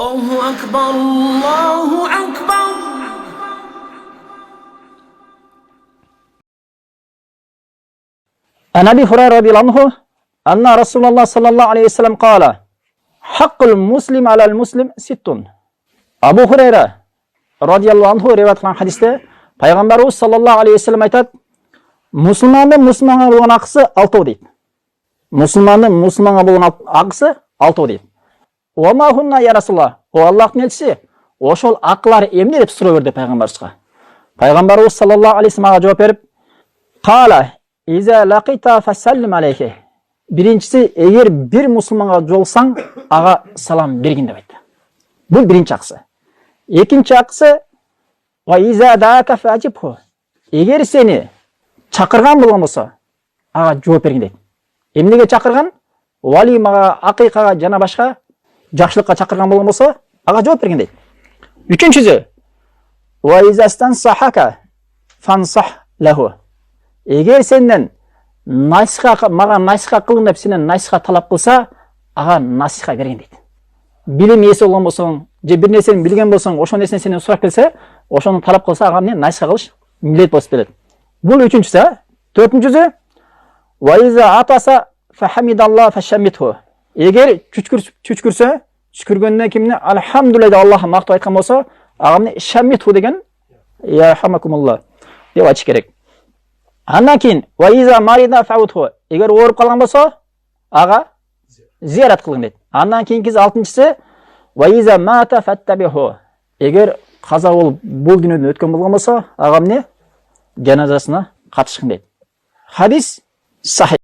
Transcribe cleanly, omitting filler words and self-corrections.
الله أكبر الله أكبر. عن أبي هريرة رضي الله عنه أن رسول الله صلى الله عليه وسلم قال حق المسلم على المسلم ست. Абу Хурайра радиаллаху анху риwayat кылган хадисте пайгамбарыбыз саллаллаху алейхи ва саллям айтат: мусулмандын мусулманга болгон акысы 6 дейт. Мусулмандын мусулманга болгон акысы 6 дейт. Ва ма хунна я Расулаллах, о Аллахтын элчиси, ошол акылар эмне деп суроо берди пайгамбарыбызга. Пайгамбарыбыз саллаллаху алейхи ва саллямга жооп берип, кала иза лакита фасаллим алейхи. Биринчиси, эгер бир мусулманга жолсаң, ага салам бергин деп айтты. Бул биринчи акысы. Экинчи акысы ва иза дака фаджибху. Эгер сени чакырган болгон болсо, ага жооп бергин дейт. Эмнеге чакырган? Валимага, акыйкага жана башка жакшылыкка чакырган болгон болсо, ага жооп бергин дейт. Үчүнчүсү ва иза стансахака фансах лаху. Эгер сенден мага насиха кылгын деп сенен насиха талап кылса, ага насиха бергин дейт. Билим ээси болгон болсоң, же бир нерсени билген болсоң, ошол нерсени сенен сурап келсе, ошону талап кылса, ага эмне насиха кылыш милдет болуп берет. Бул үчүнчүсү. Төртүнчүсү ва иза атаса фахамидаллах фашамитху. Эгер чүчкүрсө, чүчкүргөндөн кийин алхамдулилlah Аллахты мактап айткан болсо, ага эмне шамитху деген я хамакумуллах деп айтыш керек. Андан кийин ва иза марида фаутху. Эгер ооруп калган болсо, ага зиярат кылгын дейт. Андан кийинкиси 6-чысы ва иза мата фаттабиху. Эгер каза болуп бул дүйнөдөн өткөн болгон болсо, ага эмне жаназасына катышкын дейт. Хадис сахih.